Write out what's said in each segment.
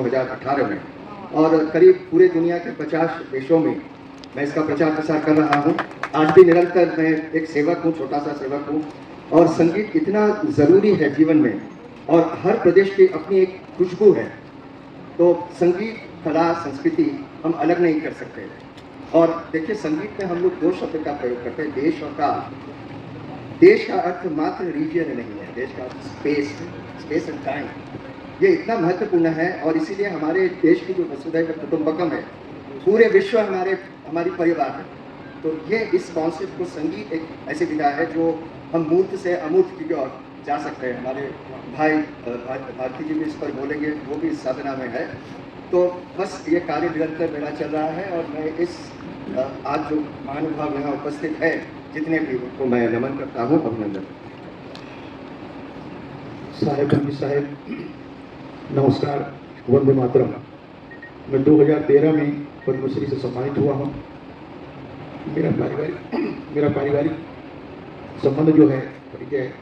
2018 में, और करीब पूरे दुनिया के 50 देशों में मैं इसका प्रचार प्रसार कर रहा हूँ। आज भी निरंतर मैं एक सेवक हूँ, छोटा सा सेवक हूँ, और संगीत इतना ज़रूरी है जीवन में, और हर प्रदेश की अपनी एक खुशबू है। तो संगीत, कला, संस्कृति हम अलग नहीं कर सकते। और देखिए, संगीत में हम लोग दो शब्द का प्रयोग करते हैं, देश और काल। देश का अर्थ मात्र रीजन नहीं है, देश का अर्थ स्पेस है, स्पेस एंड टाइम। ये इतना महत्वपूर्ण है, और इसीलिए हमारे देश की जो वसुधैव कुटुंबकम है, पूरे विश्व हमारी परिवार है। तो ये इस कॉन्सेप्ट को, संगीत एक ऐसी विधा है जो हम मूर्त से अमूर्त की ओर जा सकते हैं। हमारे भाई भारती जी भी इस पर बोलेंगे, वो भी इस साधना में है। तो बस ये कार्य निरंतर मेरा चल रहा है, और मैं इस आज जो महानुभाव यहाँ उपस्थित है, जितने भी, उनको मैं नमन करता हूँ, अभिनंदन। साहेब नमस्कार, वंदे मातरम। मैं 2013 में पद्मश्री से सम्मानित हुआ हूँ। मेरा पारिवारिक संबंध जो है परिचय,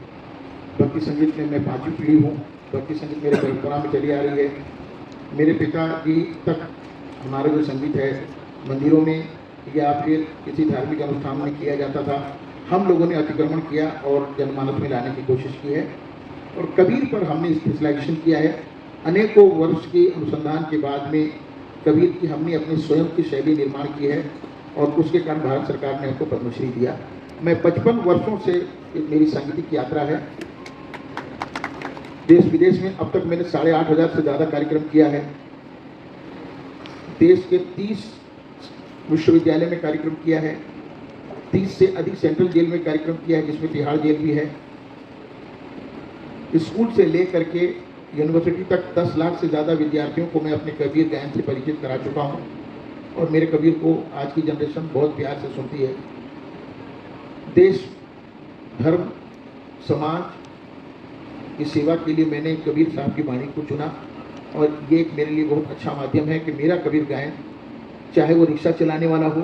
भक्ति संगीत में मैं 5वीं पीढ़ी हूँ। भक्ति संगीत मेरे परंपरा में चली आ रही है। मेरे पिताजी तक हमारा जो संगीत है मंदिरों में या फिर किसी धार्मिक अनुष्ठान में किया जाता था। हम लोगों ने अतिक्रमण किया और जनमानस में लाने की कोशिश की है, और कबीर पर हमने स्पेशलाइजेशन किया है। अनेकों वर्ष के अनुसंधान के बाद में कबीर की हमने अपनी स्वयं की शैली निर्माण की है, और उसके कारण भारत सरकार ने हमको पद्मश्री दिया। मैं 55 वर्षों से मेरी सांगीतिक यात्रा है। देश विदेश में अब तक मैंने 8,500 से ज़्यादा कार्यक्रम किया है। देश के 30 विश्वविद्यालय में कार्यक्रम किया है, 30 से अधिक सेंट्रल जेल में कार्यक्रम किया है, जिसमें तिहाड़ जेल भी है। स्कूल से लेकर के यूनिवर्सिटी तक 10 लाख से ज़्यादा विद्यार्थियों को मैं अपने कबीर गायन से परिचित करा चुका हूँ, और मेरे कबीर को आज की जनरेशन बहुत प्यार से सुनती है। देश, धर्म, समाज की सेवा के लिए मैंने कबीर साहब की वाणी को चुना, और ये एक मेरे लिए बहुत अच्छा माध्यम है कि मेरा कबीर गायन, चाहे वो रिक्शा चलाने वाला हो,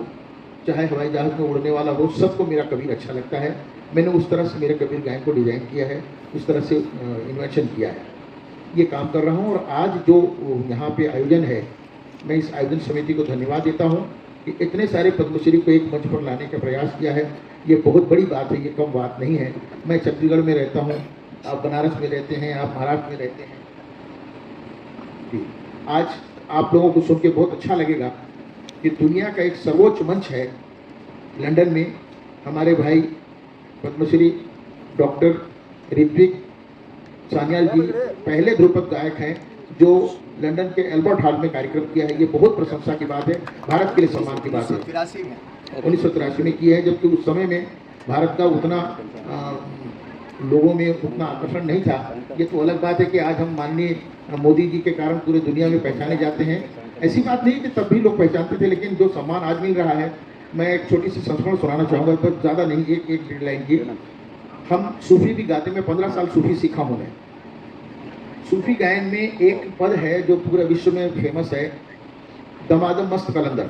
चाहे हवाई जहाज़ में उड़ने वाला हो, सबको मेरा कबीर अच्छा लगता है। मैंने उस तरह से मेरे कबीर गायन को डिज़ाइन किया है, उस तरह से इन्वेंशन किया है, ये काम कर रहा हूँ। और आज जो यहाँ पे आयोजन है, मैं इस आयोजन समिति को धन्यवाद देता हूँ कि इतने सारे पद्मश्री को एक मंच पर लाने का प्रयास किया है। ये बहुत बड़ी बात है, ये कम बात नहीं है। मैं छत्तीसगढ़ में रहता हूँ, आप बनारस में रहते हैं, आप महाराष्ट्र में रहते हैं। आज आप लोगों को सुन के बहुत अच्छा लगेगा कि दुनिया का एक सर्वोच्च मंच है लंदन में। हमारे भाई पद्मश्री डॉक्टर ऋत्विक सान्याल जी पहले ध्रुपद गायक हैं जो लंदन के एल्बर्ट हॉल में कार्यक्रम किया है। ये बहुत प्रशंसा की बात है, भारत के लिए सम्मान की बात है। 1983 में किया है, जबकि उस समय में भारत का उतना लोगों में उतना आकर्षण नहीं था। ये तो अलग बात है कि आज हम माननीय मोदी जी के कारण पूरे दुनिया में पहचाने जाते हैं। ऐसी बात नहीं कि तब भी लोग पहचानते थे, लेकिन जो सम्मान आज मिल रहा है, मैं एक छोटी सी संस्मरण सुनाना चाहूँगा, बस ज़्यादा नहीं, एक लाइन की। हम सूफी भी गाते, मैं 15 साल सूफी सीखा हूँ मैं। सूफी गायन में एक पद है जो पूरे विश्व में फेमस है, दमादम मस्त कलंदर।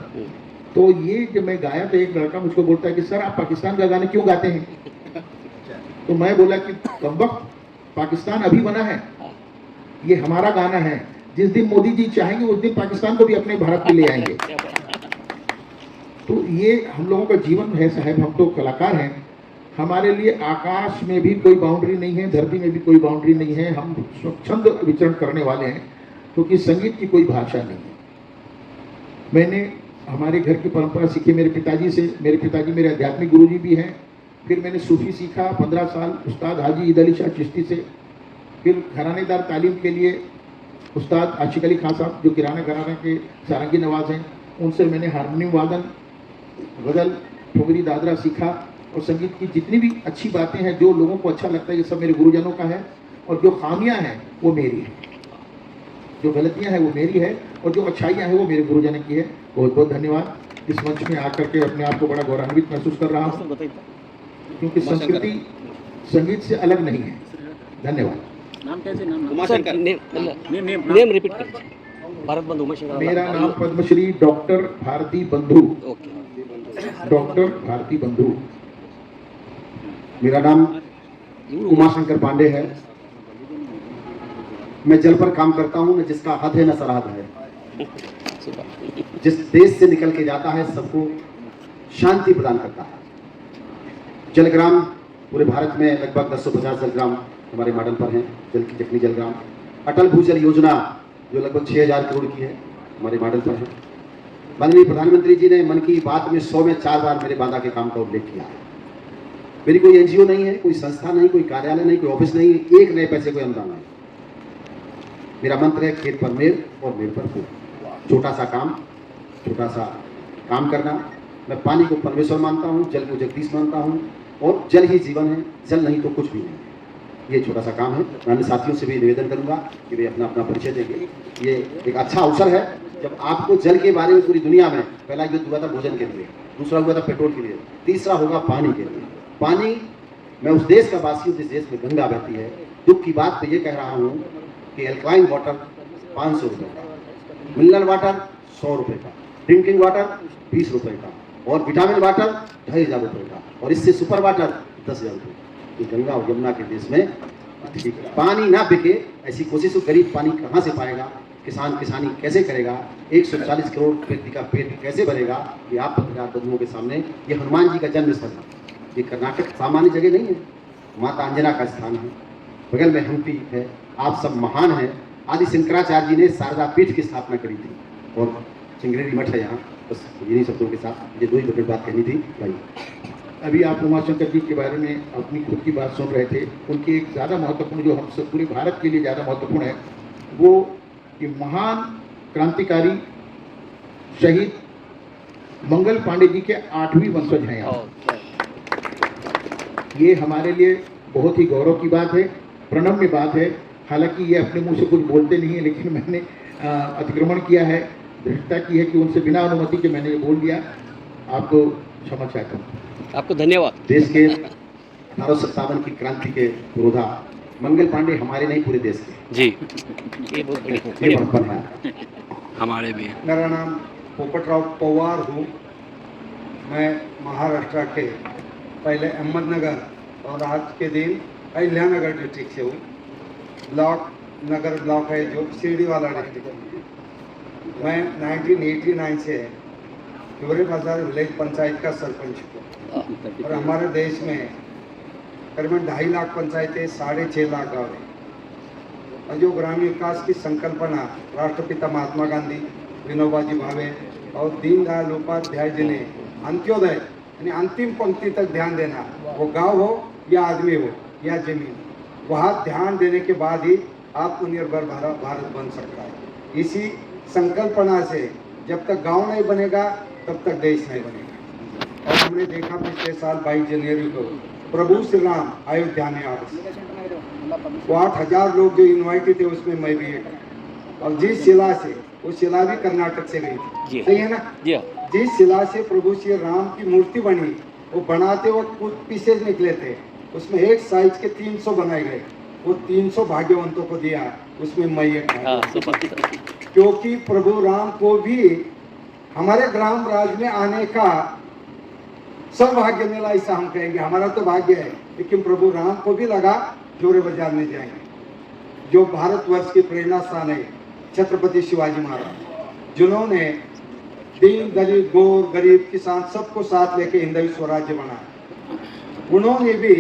तो ये जब मैं गाया तो एक लड़का मुझको बोलता है कि सर आप पाकिस्तान का गाना क्यों गाते हैं? तो मैं बोला कि कमबख्त, पाकिस्तान अभी बना है, ये हमारा गाना है। जिस दिन मोदी जी चाहेंगे उस दिन पाकिस्तान को भी अपने भारत में ले आएंगे। तो ये हम लोगों का जीवन है साहब, हम तो कलाकार हैं। हमारे लिए आकाश में भी कोई बाउंड्री नहीं है, धरती में भी कोई बाउंड्री नहीं है। हम स्वच्छंद विचरण करने वाले हैं, क्योंकि संगीत की कोई भाषा नहीं है। मैंने हमारे घर की परंपरा सीखी मेरे पिताजी से। मेरे पिताजी मेरे आध्यात्मिक गुरुजी भी हैं। फिर मैंने सूफी सीखा 15 साल उस्ताद हाजी ईद अली शाह चिश्ती से। फिर घरानेदार तालीम के लिए उस्ताद आशिक अली खान साहब, जो किराना घराना के सारंगी नवाज हैं, उनसे मैंने हारमोनियम वादन, गज़ल, ठुमरी, दादरा सीखा। और संगीत की जितनी भी अच्छी बातें हैं, जो लोगों को अच्छा लगता है, ये सब मेरे गुरुजनों का है। और जो खामियां हैं वो मेरी हैं, जो गलतियां हैं वो मेरी है, और जो अच्छाइयां हैं वो मेरे गुरुजनों की है। बहुत बहुत धन्यवाद। इस मंच में आकर के अपने आप को बड़ा गौरवान्वित महसूस कर रहा हूँ, क्योंकि संस्कृति संगीत से अलग नहीं है। धन्यवाद। नाम कैसे? नाम उमाशंकर, नेम रिपीट कर। भारत बंधु उमाशंकर। मेरा नाम पद्मश्री डॉक्टर भारती बंधु। डॉक्टर भारती बंधु। मेरा नाम उमाशंकर पांडे है। मैं जल पर काम करता हूँ, न जिसका हद है न सरहद है। जिस देश से निकल के जाता है सबको शांति प्रदान करता है। जलग्राम पूरे भारत में लगभग 1050 जलग्राम हमारे मॉडल पर हैं। जल की जखनी जलग्राम। अटल भूजल योजना जो लगभग 6000 करोड़ की है, हमारे मॉडल पर है। माननीय प्रधानमंत्री जी ने मन की बात में 100 में 4 बार मेरे बांदा के काम का उल्लेख किया है। मेरी कोई एनजीओ नहीं है, कोई संस्था नहीं, कोई कार्यालय नहीं, कोई ऑफिस नहीं, एक नए पैसे कोई अनुदान नहीं। मेरा मंत्र है खेत पर मेर और मेर पर फूल। छोटा सा काम करना। मैं पानी को परमेश्वर मानता हूँ, जल को जगदीश मानता हूँ और जल ही जीवन है, जल नहीं तो कुछ भी नहीं। ये छोटा सा काम है। मैं अन्य साथियों से भी निवेदन करूंगा कि वे अपना अपना परिचय देंगे। ये एक अच्छा अवसर है जब आपको जल के बारे में पूरी दुनिया में, पहला युद्ध हुआ था भोजन के लिए, दूसरा हुआ था पेट्रोल के लिए, तीसरा होगा पानी के लिए। पानी, मैं उस देश का वासी हूँ जिस देश में गंगा बहती है। दुख की बात तो ये कह रहा हूँ कि एल्कलाइन वाटर 500 रुपये का, मिनरल वाटर 100 रुपये का, ड्रिंकिंग वाटर 20 रुपये का और विटामिन वाटर 2500 रुपये का और इससे सुपर वाटर 10,000 रुपये। ये गंगा और यमुना के देश में पानी ना बिके ऐसी कोशिश। गरीब पानी कहाँ से पाएगा? किसान किसानी कैसे करेगा? 140 करोड़ व्यक्ति का पेट कैसे भरेगा? ये आप पत्रकार बंधुओं के सामने, ये हनुमान जी का जन्म स्थल है। ये कर्नाटक सामान्य जगह नहीं है, माता अंजना का स्थान है, बगल में हम्पी है। आप सब महान हैं। आदि शंकराचार्य जी ने शारदा पीठ की स्थापना करी थी और चिंगरेरी मठ है यहाँ। बस यही शब्दों के साथ ये 2 ही मिनट बात कहनी थी भाई। अभी आप उमाशंकर जी के बारे में अपनी खुद की बात सुन रहे थे। उनकी एक ज़्यादा महत्वपूर्ण, जो हम सब पूरे भारत के लिए ज़्यादा महत्वपूर्ण है, वो कि महान क्रांतिकारी शहीद मंगल पांडे जी के 8वीं वंशज हैं यहाँ। ये हमारे लिए बहुत ही गौरव की बात है, प्रणम्य बात है। हालांकि ये अपने मुंह से कुछ बोलते नहीं है, लेकिन मैंने अतिक्रमण किया है, धृष्टता की है कि उनसे बिना अनुमति के मैंने ये बोल दिया। आपको क्षमा चाहता हूँ। आपको धन्यवाद। देश के 1857 की क्रांति के पुरोधा मंगल पांडे हमारे नहीं पूरे देश के। जी, ये बहुत ये बढ़िया। बड़प्पन है। हमारे भी। मेरा नाम पोपटराव पवार हूँ। मैं महाराष्ट्र के पहले अहमदनगर और आज के दिन अहिल्यानगर डिस्ट्रिक्ट से हूँ। नगर ब्लॉक है जो शिरडी वाला डिस्ट्रिक्ट। मैं 1989 से हिवरे बाजार विलेज पंचायत का सरपंच हूँ और हमारे देश में करीबन 2.5 लाख पंचायतें, 6.5 लाख गाँव हैं। और जो ग्रामीण विकास की संकल्पना राष्ट्रपिता महात्मा गांधी, विनोबा जी भावे और दीनदयाल उपाध्याय जी ने अंत्योदय यानी अंतिम पंक्ति तक ध्यान देना, वो गांव हो या आदमी हो या जमीन, वहाँ ध्यान देने के बाद ही आत्मनिर्भर भारत बन सकता है। इसी संकल्पना से जब तक गांव नहीं बनेगा तब तक देश नहीं बनेगा। और हमने देखा पिछले साल 22 जनवरी को प्रभु श्री राम अयोध्या में आ गए। वो 8,000 लोग जो इन्वाइटेड थे उसमें मैं भी एक। और जिस शिला से, वो शिला भी कर्नाटक से गई थी, सही है ना? जिस शिला से प्रभु श्री राम की मूर्ति बनी, वो बनाते वक्त कुछ पीसेज निकले थे, उसमें एक साइज के 300 बनाए गए। वो 300 भाग्यवंतों को दिया, उसमें मैं एक। क्योंकि प्रभु राम को भी हमारे ग्राम राज में आने का सौभाग्य मिला, ऐसा हम कहेंगे। हमारा तो भाग्य है, लेकिन प्रभु राम को भी लगा जोरे बाजार में जाएंगे। जो भारतवर्ष की प्रेरणा स्थान है छत्रपति शिवाजी महाराज, जिन्होंने दीन दलित गोर गरीब किसान सबको साथ लेके हिंदवी स्वराज्य बनाया, उन्होंने भी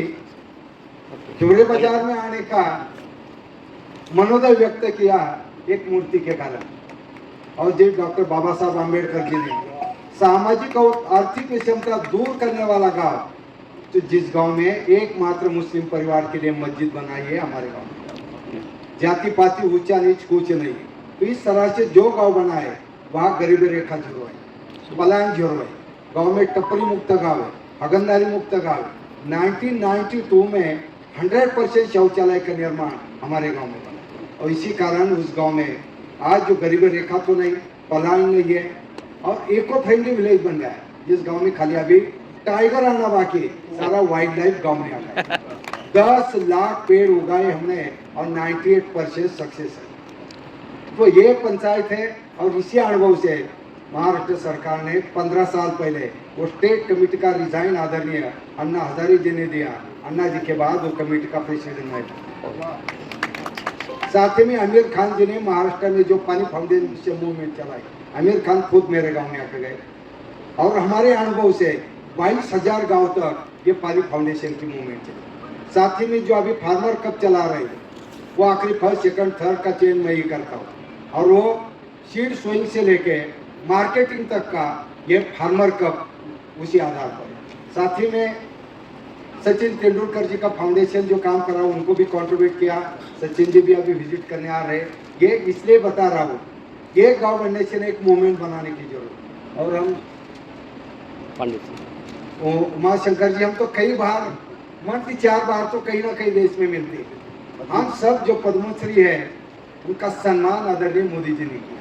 जोरे बाजार में आने का मनोदय व्यक्त किया एक मूर्ति के कारण। और जो डॉक्टर बाबा साहब आम्बेडकर जी ने सामाजिक और आर्थिक विषमता दूर करने वाला गांव, तो जिस गांव में एकमात्र मुस्लिम परिवार के लिए मस्जिद बनाई है हमारे गांव में, जाति पाति ऊंचा नीच कुछ नहीं। तो इस तरह से जो गांव बना है वहाँ गरीबी रेखा जीरो है, पलायन जीरो है, गांव में टपरी मुक्त गांव है, हगंदारी मुक्त गांव है। 1992 में 100% शौचालय का निर्माण हमारे गांव में बना और इसी कारण उस गांव में आज जो गरीबी रेखा तो नहीं, पलायन नहीं है और इको फ्रेंडली विलेज बन गया है। जिस गांव में खाली अभी टाइगर आना बाकी, सारा वाइल्ड लाइफ गाँव में आ गया। 10 लाख पेड़ उगाए हमने और 98% सक्सेस है। तो ये पंचायत है और इसी अनुभव से महाराष्ट्र सरकार ने 15 साल पहले वो स्टेट कमेटी का रिजाइन आदरणीय अन्ना हजारे जी ने दिया। अन्ना जी के बाद वो कमेटी का प्रेसिडेंट है। साथ ही में आमिर खान जी ने महाराष्ट्र में जो पानी फाउंडेशन मूवमेंट चलाई, आमिर खान खुद मेरे गांव में आके गए और हमारे अनुभव से 22,000 गांव तक ये पानी फाउंडेशन की मूवमेंट चली। साथ ही में जो अभी फार्मर कप चला रहे हैं वो आखिरी फर्स्ट सेकंड थर्ड का चेन मैं ही करता हूँ और वो सीड सोइंग से लेके मार्केटिंग तक का ये फार्मर कप उसी आधार पर है। साथ ही में सचिन तेंदुलकर जी का फाउंडेशन जो काम कर रहा हूँ उनको भी कंट्रीब्यूट किया। सचिन जी भी अभी विजिट करने आ रहे हैं। ये इसलिए बता रहा हूँ, ये गांव बनने से एक मूवमेंट बनाने की जरूरत। और हम पंडित जी, उमा शंकर जी, हम तो कई बार मंथली 4 बार तो कहीं ना कहीं देश में मिलते हैं। हम सब जो पद्मश्री है उनका सम्मान आदरणीय मोदी जी ने किया।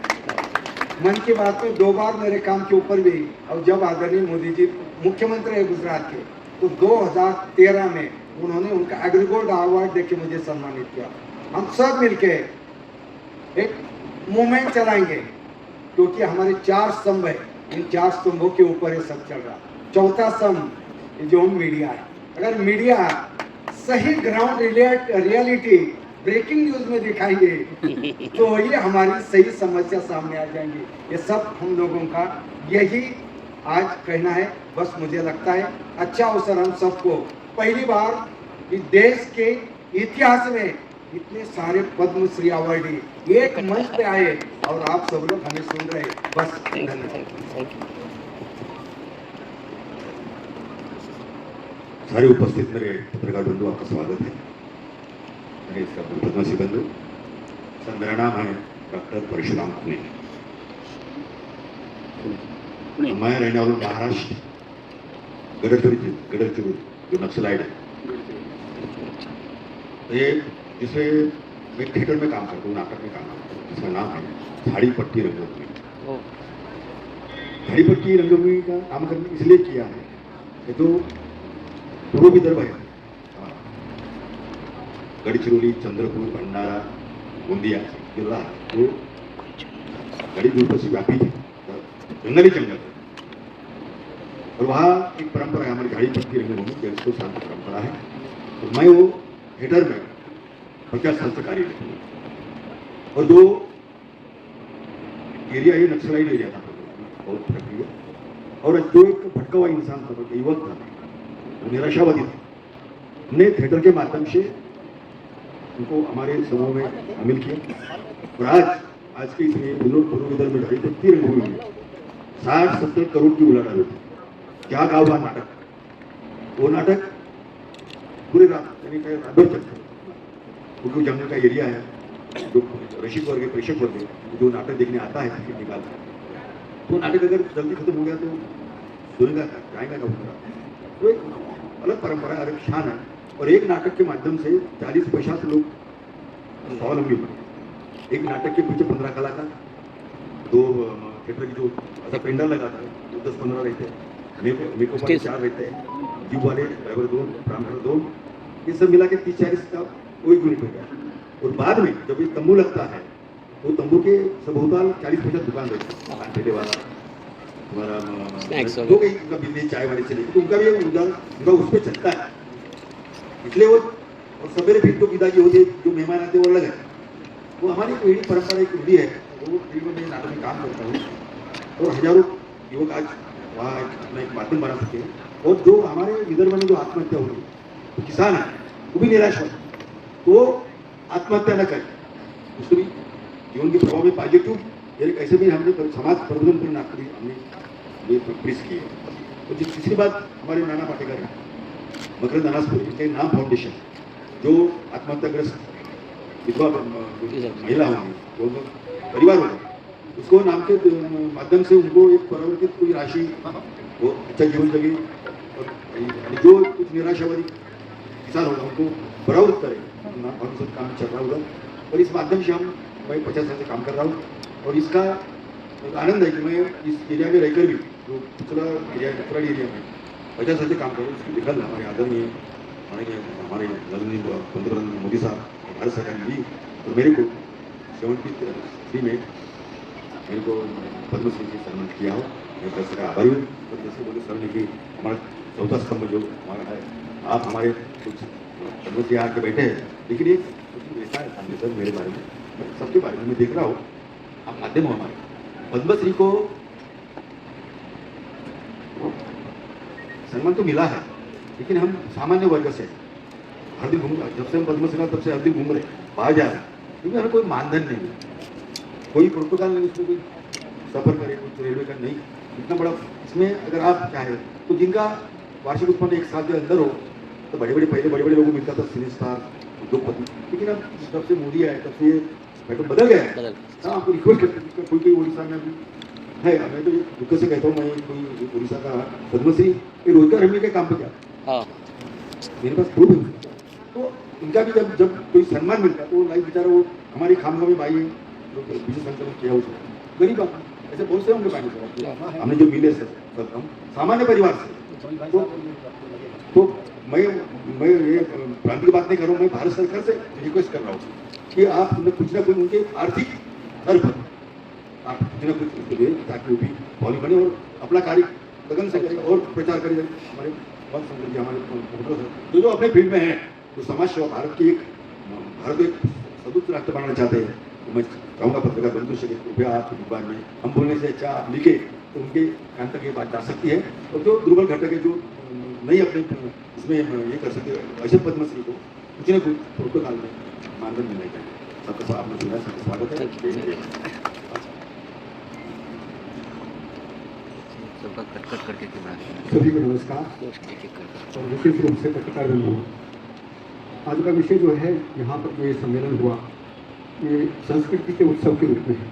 मन की बात में 2 बार मेरे काम के ऊपर भी, और जब आदरणीय मोदी जी मुख्यमंत्री है गुजरात के, तो 2013 में उन्होंने उनका एग्रीगोल्ड अवार्ड देके मुझे सम्मानित किया। हम सब मिलके एक मूवमेंट चलाएंगे क्योंकि हमारे 4 स्तंभ है, इन 4 स्तंभों के ऊपर ये सब चल रहा। चौथा स्तंभ जो मीडिया है, अगर मीडिया सही ग्राउंड रियलिटी ब्रेकिंग न्यूज में दिखाएंगे तो ये हमारी सही समस्या सामने आ जाएंगी। ये सब हम लोगों का यही आज कहना है। बस मुझे लगता है अच्छा अवसर हम सबको, पहली बार इस देश के इतिहास में इतने सारे पद्मश्री अवार्डी एक मंच पे आए और आप सब लोग हमें सुन रहे हैं। बस धन्यवाद। Thank you. सारे उपस्थित मेरे पत्रकार बंधु, आपका स्वागत है। मेरे इसका पद्मश्री बंधु सर, मेरा नाम है डॉक्टर परशुराम पुणे। मैं रहने वाला महाराष्ट्र गडचिरोली जो नक्सलाइट है, तो ये जिसे मैं थिएटर में काम करता हूँ, नाटक में काम करता हूँ, जिसका नाम है झाड़ीपट्टी रंगभूमि। झाड़ीपट्टी रंगभूमि का काम करने इसलिए किया है, ये तो पूर्व विदर्भ है, गडचिरोली, चंद्रपूर, भंडारा, गोंदिया जिला तो गड़ी दूर से व्यापी है, जंगल ही जंगल है। और वहाँ एक परंपरा है हमारी झाड़ीपट्टी रंगभूमि की, 100 साल की परंपरा है। तो मैं वो थिएटर में 50 साल से कार्य करता हूँ। और जो एरिया ये नक्सलाइट एरिया था, बहुत प्रक्रिया, और जो एक भटका हुआ इंसान था, युवक था, निराशावादी था, हमने थिएटर के माध्यम से उनको हमारे समूह में शामिल किया। और आज के इसमें पूर्व विदर्भ में झाड़ीपट्टी रंगभूमि में 60-70 करोड़ की उलाढाल होती। क्या गाँव हुआ नाटक, वो नाटक पूरे रात यानी रात भर चलता, क्योंकि जंगल का एरिया है। जो रसिक वर्ग, प्रेक्षक वर्ग जो नाटक देखने आता है टिकट निकाल, तो नाटक अगर जल्दी खत्म हो गया तो सुनेगा जाएगा का पूरा। तो एक अलग परंपरा, अलग शान है। और एक नाटक के माध्यम से 40-50 लोग स्वावलंबी बने। एक नाटक के पीछे 15 कलाकार, 2 थिएटर की जो ऐसा पेंडल लगाता है, तो 10-15 रहते हैं, मेकअप वाले 4 रहते हैं, जीव वाले, ड्राइवर 2, ब्राह्मण 2, ये सब मिला के 30-40 का कोई यूनिट हो गया। और बाद में जब ये तंबू लगता है तो तंबू के सबहुताल 40-50 दुकान रहते हैं, ठेले वाला, तुम्हारा जो कहीं का बिजनेस चाय वाले चले, तो उनका भी उनका उस पर चलता है। इसलिए वो और सवेरे फिर तो पिताजी होते, जो मेहमान आते वो अलग है। वो हमारी पीढ़ी परंपरा एक पीढ़ी है, वो पीढ़ी में मैं नाटक में काम करता हूँ और हजारों युवक आज वहाँ अपना एक माध्यम बना सकते हैं। और जो हमारे विदर्भ में जो आत्महत्या हो रही, तो किसान है वो भी निराश हो, तो आत्महत्या न करें, उसको भी जीवन के प्रभाव में पॉजिटिव यानी कैसे भी हमने समाज प्रबोधन पर नाटक हमने प्रेस किए। तो तीसरी बात, हमारे नाना पाटेकर है, मकरंद अनासपुर, इनके नाम फाउंडेशन, जो आत्महत्याग्रस्त विधवा महिला होंगी, जो परिवार होगा, उसको नाम के माध्यम से उनको एक परिवर्तित कोई राशि, वो अच्छा जीवन लगे। और जो कुछ निराशावादी किसान होगा उनको बराबर करें, हम सब काम चल रहा होगा। और इस माध्यम से मैं 50 साल से काम कर रहा हूँ। और इसका आनंद है कि मैं इस एरिया में रहकर भी, जो पिछड़ा एरिया में 50 साल से काम कर रहा हूँ, उसकी दिखल हमारे आदरणीय हमारे नरेंद्र पंतप्रधान मोदी साहब, भारत सरकार ने दी। तो मेरे को 73 में मेरे को पद्मश्री से सम्मानित किया हो, मैं दस का आभारी हूँ। और जैसे बोले सर ने कि हमारा चौथा स्तंभ जो हमारा है, आप हमारे कुछ पद्मश्री आके बैठे हैं, लेकिन एक कि ऐसा है सामने सर मेरे बारे में, सबके बारे में मैं देख रहा हूँ, आप माध्यम हो हमारे। पद्मश्री को सम्मान तो मिला है, लेकिन हम सामान्य वर्ग से हर दिन घूम, जब से हम पद्मश्री तब से हर दिन घूम रहे, बाहर जा रहे हैं, क्योंकि हमें कोई मानधन नहीं है, कोई प्रोटोकॉल नहीं, उसमें कोई सफर करे, कुछ रेलवे का नहीं, इतना बड़ा इसमें अगर आप चाहे तो जिनका वार्षिक उत्पन्न 1 साल के अंदर हो तो बड़े बड़े पहले बड़े बड़े लोगों को मिलता था, सिने स्टार, उद्योगपति, लेकिन अब जब से मोदी आए तब से ये पैटर्न बदल गया है। बदल। हाँ, आपको रिक्वेस्ट करते हैं, कोई कोई उड़ीसा में भी है, मैं तो ये दुख से कहता हूँ, मैं कोई उड़ीसा का पद्मश्री ये रोजगार हमी के काम पे क्या, हाँ मेरे पास प्रूफ है। तो इनका भी जब जब कोई सम्मान मिलता है तो लाइफ बेचारा वो हमारी खामगामी भाई है, जो विजय संकल्प किया उसने, गरीब आदमी, ऐसे बहुत से होंगे भाई साहब, हमने जो मिले सर सब हम सामान्य परिवार से। तो मैं ये प्रांत की बात नहीं कर रहा हूँ, मैं भारत सरकार से रिक्वेस्ट कर रहा हूँ कि आप कुछ ना कुछ उनके आर्थिक स्तर पर आप कुछ ना कुछ उसको दें ताकि वो भी पॉली बने और अपना कार्य लगन से करें और प्रचार करें। हमारे वन संघ हमारे जो अपने फील्ड में हैं, जो समाज सेवा भारत की भारत को एक सदुद्ध राष्ट्र बनाना चाहते हैं, तो मैं कहूँगा पत्रकार बंधु से कृपया आपके विभाग में हम बोलने से अच्छा आप लिखे तो उनके कान तक ये बात जा सकती है, और जो दुर्बल घटक है जो नहीं अपने इसमें ये कर सकते, ऐसे पद्मश्री को कुछ न कुछ प्रोटोकॉल में मानधन मिलना चाहिए। सबका आपने सुना, सबका स्वागत है। सबका कट कट करके कैमरा सभी को नमस्कार और विशेष रूप से पत्रकार बंधु, आज का विषय जो है यहाँ पर जो ये सम्मेलन हुआ ये संस्कृति के उत्सव के रूप में है,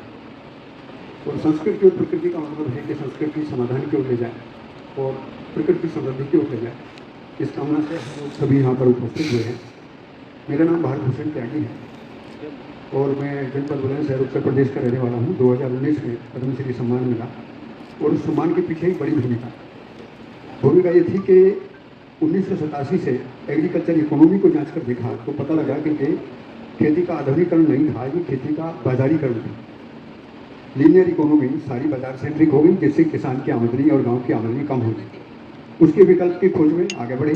और संस्कृति और प्रकृति का मतलब है कि संस्कृति समाधान की ओर ले जाए और प्रकृति समृद्धि की ओर ले जाए, इस कामना से हम लोग सभी यहाँ पर उपस्थित हुए हैं। मेरा नाम भारत भूषण त्यागी है और मैं जनपद बुलंदशहर उत्तर प्रदेश का रहने वाला हूँ। 2019 में पद्मश्री सम्मान मिला और उस सम्मान के पीछे एक बड़ी भूमिका ये थी कि 1987 से एग्रीकल्चर इकोनॉमी को जांच कर देखा तो पता लगा कि ये खेती का आधुनिकीकरण नहीं था, ये खेती का बाजारीकरण था। लीनियर इकोनॉमी सारी बाजार सेंट्रिक हो गई, जिससे किसान की आमदनी और गांव की आमदनी कम हो गई। उसके विकल्प की खोज में आगे बढ़े।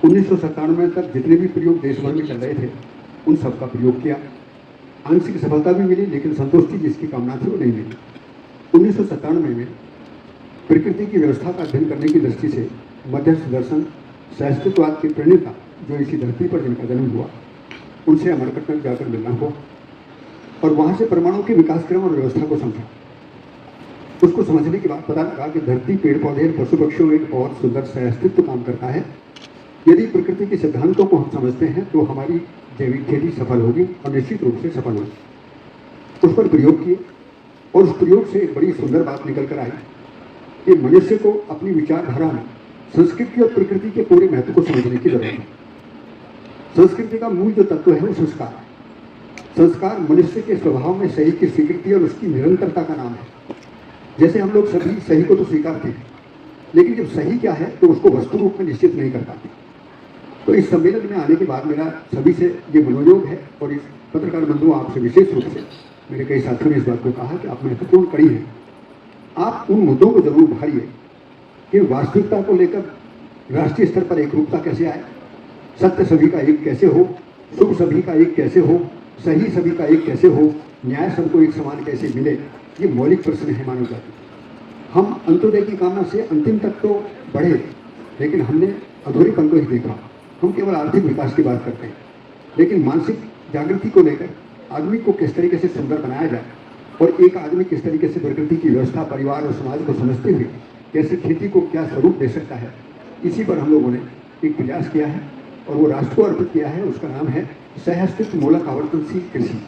1997 तक जितने भी प्रयोग देश भर में चल रहे थे उन सब का प्रयोग किया। आंशिक सफलता भी मिली, लेकिन संतुष्टि जिसकी कामना थी वो नहीं मिली। 1997 में प्रकृति की व्यवस्था का अध्ययन करने की दृष्टि से मध्यस्थ दर्शन सहस्तित्ववाद के प्रणेता जो इसी धरती पर जिनका जन्म हुआ उनसे अमरकंटक जाकर मिलना हुआ और वहाँ से परमाणु के विकास क्रम और व्यवस्था को समझा। उसको समझने के बाद पता लगा कि धरती, पेड़ पौधे और पशु पक्षियों में एक बहुत सुंदर सहअस्तित्व काम करता है। यदि प्रकृति के सिद्धांतों को हम समझते हैं तो हमारी जैविक खेती सफल होगी और निश्चित रूप से सफल होगी। उस पर प्रयोग किए और उस प्रयोग से एक बड़ी सुंदर बात निकल कर आई कि मनुष्य को अपनी विचारधारा में संस्कृति और प्रकृति के पूरे महत्व को समझने की जरूरत है। संस्कृति का मूल जो तत्व है वो संस्कार है। संस्कार मनुष्य के स्वभाव में सही की स्वीकृति और उसकी निरंतरता का नाम है। जैसे हम लोग सभी सही को तो स्वीकारते हैं, लेकिन जब सही क्या है तो उसको वस्तु रूप में निश्चित नहीं कर पाते। तो इस सम्मेलन में आने के बाद मेरा सभी से ये मनोयोग है और इस पत्रकार बंधु आपसे विशेष रूप से मेरे कई साथियों ने इस बात को कहा कि आप महत्वपूर्ण कड़ी हैं। आप उन मुद्दों को जरूर उभारिए कि वास्तविकता को लेकर राष्ट्रीय स्तर पर एक रूपता कैसे आए, सत्य सभी का एक कैसे हो, शुभ सभी का एक कैसे हो, सही सभी का एक कैसे हो, न्याय सबको एक समान कैसे मिले, ये मौलिक प्रश्न है मानव जाति। हम अंत्योदय की कामना से अंतिम तक तो बढ़े, लेकिन हमने अधूरेपन को ही देखा। हम केवल आर्थिक विकास की बात करते हैं, लेकिन मानसिक जागृति को लेकर आदमी को किस तरीके से सुंदर बनाया जाए और एक आदमी किस तरीके से प्रकृति की व्यवस्था, परिवार और समाज को समझते हुए कैसे खेती को क्या स्वरूप दे सकता है, इसी पर हम लोगों ने एक प्रयास किया है और वो राष्ट्र को अर्पित किया है। उसका नाम है सहअस्तित्व मूलक आवर्तनशील कृषि।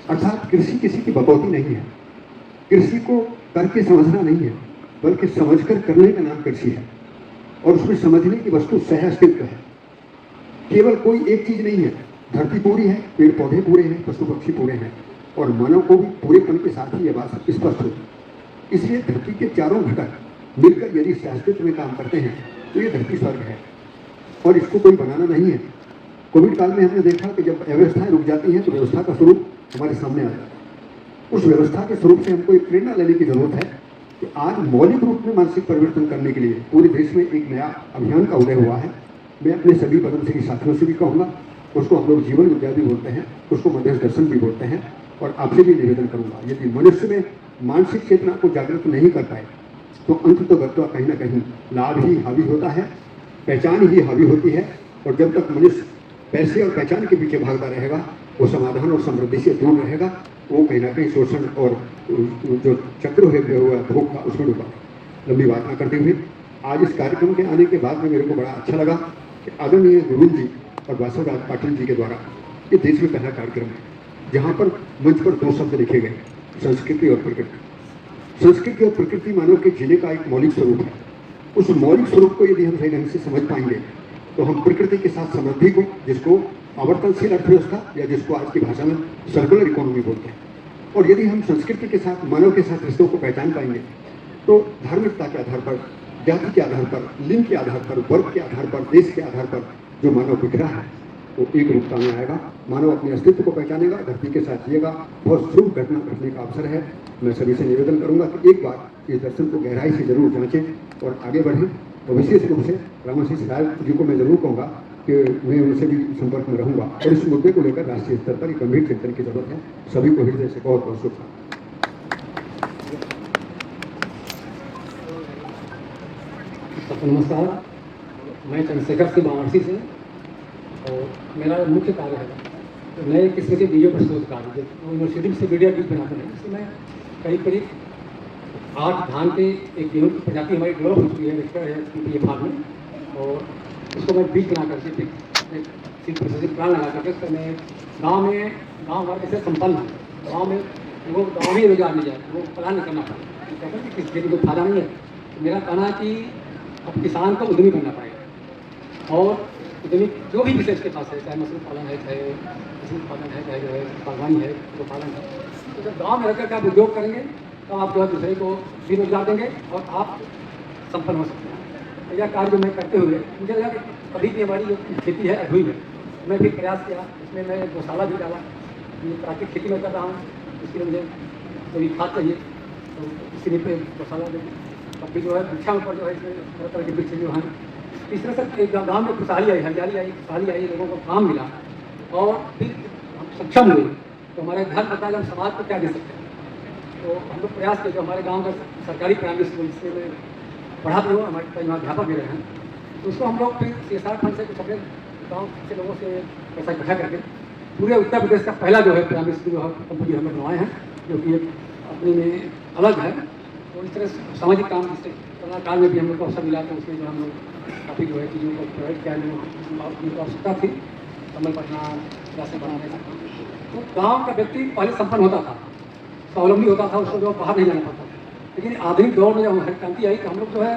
अर्थात कृषि किसी की बकौती नहीं है, कृषि को करके समझना नहीं है, बल्कि समझकर करने का नाम कृषि है और उसमें समझने की वस्तु सहअस्तित्व है। केवल कोई एक चीज नहीं है, धरती पूरी है, पेड़ पौधे पूरे हैं, पशु पक्षी पूरे हैं और मानव को भी पूरेपन के साथ ही यह बात स्पष्ट होती। इसलिए धरती के चारों घटक मिलकर यदि सहअस्तित्व में काम करते हैं तो ये धरती स्वर्ग है और इसको कोई बनाना नहीं है। कोविड काल में हमने देखा कि जब अव्यवस्थाएं रुक जाती हैं तो व्यवस्था का स्वरूप हमारे सामने आ जाता है। उस व्यवस्था के स्वरूप से हमको एक प्रेरणा लेने की जरूरत है कि आज मौलिक रूप में मानसिक परिवर्तन करने के लिए पूरे देश में एक नया अभियान का उदय हुआ है। मैं अपने सभी पद्मश्री साथियों से भी कहूँगा उसको हम लोग जीवन विद्या भी बोलते हैं, उसको मध्यस्थ दर्शन भी बोलते हैं। और आपसे भी निवेदन करूंगा, यदि मनुष्य में मानसिक चेतना को जागृत नहीं कर पाए तो अंत तो गत्वा कहीं ना कहीं लाभ ही हावी होता है, पहचान ही हावी होती है। और जब तक मनुष्य पैसे और पहचान के पीछे भागता रहेगा, वो समाधान और समृद्धि से दूर रहेगा, वो कहीं ना कहीं शोषण और जो चक्र है भोग का, उसमें डूबा। लंबी बात न करते हुए आज इस कार्यक्रम के आने के बाद में मेरे को बड़ा अच्छा लगा कि आदरणीय गोविंद जी और वासवराज पाटिल जी के द्वारा ये देश में पहला कार्यक्रम है जहाँ पर मंच पर 2 शब्द लिखे गए, संस्कृति और प्रकृति। संस्कृति और प्रकृति मानव के जीने का एक मौलिक स्वरूप है। उस मौलिक स्वरूप को यदि हम सही ढंग से समझ पाएंगे तो हम प्रकृति के साथ समृद्धि को, जिसको आवर्तनशील अर्थव्यवस्था या जिसको आज की भाषा में सर्कुलर इकोनॉमी बोलते हैं, और यदि हम संस्कृति के साथ, मानव के साथ रिश्तों को पहचान पाएंगे तो धार्मिकता के आधार पर, जाति के आधार पर, लिंग के आधार पर, वर्ग के आधार पर, देश के आधार पर जो मानव बिखरा है वो एक रूपता में आएगा। मानव अपने अस्तित्व को पहचानेगा, धरती के साथ जिएगा। बहुत शुभ घटना घटने का अवसर है। मैं सभी से निवेदन करूंगा कि एक बार इस दर्शन को गहराई से जरूर जांचें और आगे बढ़ें। और विशेष रूप से रामाशीष राय जी को मैं जरूर कहूँगा कि मैं उनसे भी संपर्क में रहूंगा और इस मुद्दे को लेकर राष्ट्रीय स्तर पर एक गंभीर चिंतन की जरूरत है। सभी को हृदय से बहुत बहुत शुभकामनाएं। सबको नमस्कार। मैं चंद्रशेखर सिंह वाराणसी से, और मेरा मुख्य कार्य है तो नए किस्म के वीडियो प्रस्तुत कार्य, जो यूनिवर्सिटी से वीडियो क्लिप बनाते हैं। इसमें करीब 8 धान के एक गेहूँ की प्रजाति हमारी डेवलप हो चुकी है, रजिस्टर है पीपीए फार्म में, और उसको मैं बीज बना करके सीड प्रोसेसिंग प्लान लगा करके उसको मैं गाँव हमारे कैसे संपन्न है, गाँव में वो गाँव ही रोजगार नहीं जाए, वो प्लान नहीं करना पड़े। कहते हैं कि किसी को फायदा नहीं है। तो मेरा कहना है कि अब किसान को उद्यमी बनना पड़ेगा, और उद्यमी जो भी विशेष के पास है, चाहे मछली पालन है, चाहे मछली पालन है, चाहे जो है बागवानी है, गो पालन है, तो जब गाँव में रहकर के आप उद्योग करेंगे तो आप जो है दूसरे को भी रोजगार देंगे और आप संपन्न हो सकते हैं। तो यह कार्य जो मैं करते हुए मुझे लगा कि अभी की हमारी जो खेती है अधूरी है, मैं भी प्रयास किया, इसमें मैं गौशाला भी डाला। ये प्राकृतिक खेती में कर रहा हूँ, इसके लिए मुझे कोई खाद चाहिए, तो इसीलिए पे गौशाला जो अभी जो है वृक्षा ऊपर जो है इसमें तरह तरह के वृक्ष जो हैं, इस तरह से एक गाँव में खुशहाली आई, हरियाली आई, खुशहाली आई, लोगों को काम मिला, और फिर हम सक्षम हुए तो हमारे घर पता हम समाज को क्या दे सकते हैं। तो हम लोग प्रयास किए, जो हमारे गांव का सरकारी प्राइमरी स्कूल जिसमें मैं पढ़ाते हुए हमारे कई अध्यापक भी रहे हैं, तो उसको हम लोग फिर CSR फंड से कुछ अपने गाँव के लोगों से पैसा इकट्ठा करके पूरे उत्तर प्रदेश का पहला जो है प्राइमरी स्कूल जो है कंपनी हम लोग बनवाए हैं, जो कि एक अपने में अलग है। तो इस तरह सामाजिक काम जिससे कोरोना काल में भी हम लोग को अवसर मिला, तो उसमें जो हम लोग काफ़ी जो है चीज़ों को प्रोवाइड किया, जो आवश्यकता थी कमल पटना जैसे बनाने का। तो गाँव का व्यक्ति पहले संपन्न होता था, स्वावलंबी होता था, उसको जो बाहर नहीं जाना पड़ता। लेकिन आधुनिक दौर में जब हमारी क्रांति आई तो हम लोग जो है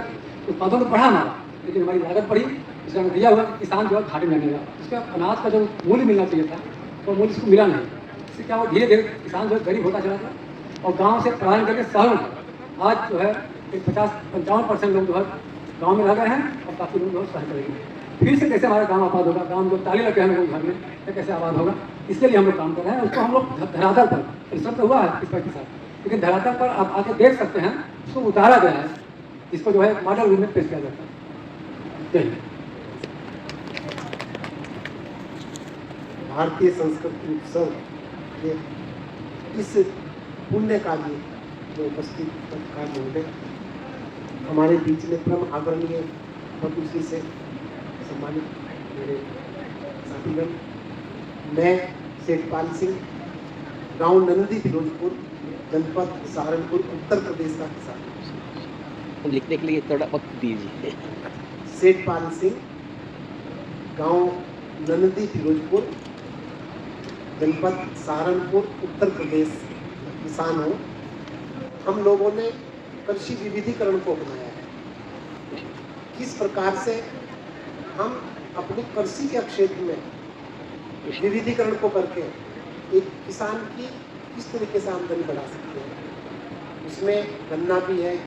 उत्पादन तो बढ़ा हमारा, लेकिन हमारी लागत बढ़ी। इसका नतीजा हुआ कि किसान जो है घाटे में लगा, उसका अनाज का जो मूल्य मिलना चाहिए था वो मूल्य उसको मिला नहीं। इससे क्या हुआ, धीरे धीरे किसान जो है गरीब होता चला गया, और गाँव से पलायन करके शहरों में आज जो है 50-55% लोग जो है गाँव में रह गए हैं, और काफ़ी लोग जो है शहर चले गए। फिर से कैसे हमारा गाँव आबाद होगा, गाँव जो ताले लगे हैं लोगों घर में, तो कैसे आबाद होगा, इसके लिए हम लोग काम कर रहे हैं। उसको हम लोग धरातल पर परिश्रम तो हुआ है इस के साथ, लेकिन धरातल पर आप आके देख सकते हैं उसको उतारा गया है, इसको जो है मॉडल रूप में पेश किया जाता है। भारतीय संस्कृति उत्सव के इस पुण्य कार्य में उपस्थित पत्रकार महोदय, हमारे बीच में परम आदरणीय पद्मश्री से सम्मानित मेरे साथीगण, मैं सेठपाल सिंह, गांव नंदी फिरोजपुर, जनपद सहारनपुर, उत्तर प्रदेश का किसान। लिखने के लिए थोड़ा वक्त दीजिए। सेठपाल सिंह, गांव नंदी फिरोजपुर, जनपद सहारनपुर, उत्तर प्रदेश किसान हूँ। हम लोगों ने कृषि विविधीकरण को अपनाया है। किस प्रकार से हम अपने कृषि के क्षेत्र में विविधीकरण को करके एक किसान की किस तरीके से आमदनी बढ़ा सकते हैं, उसमें गन्ना भी है।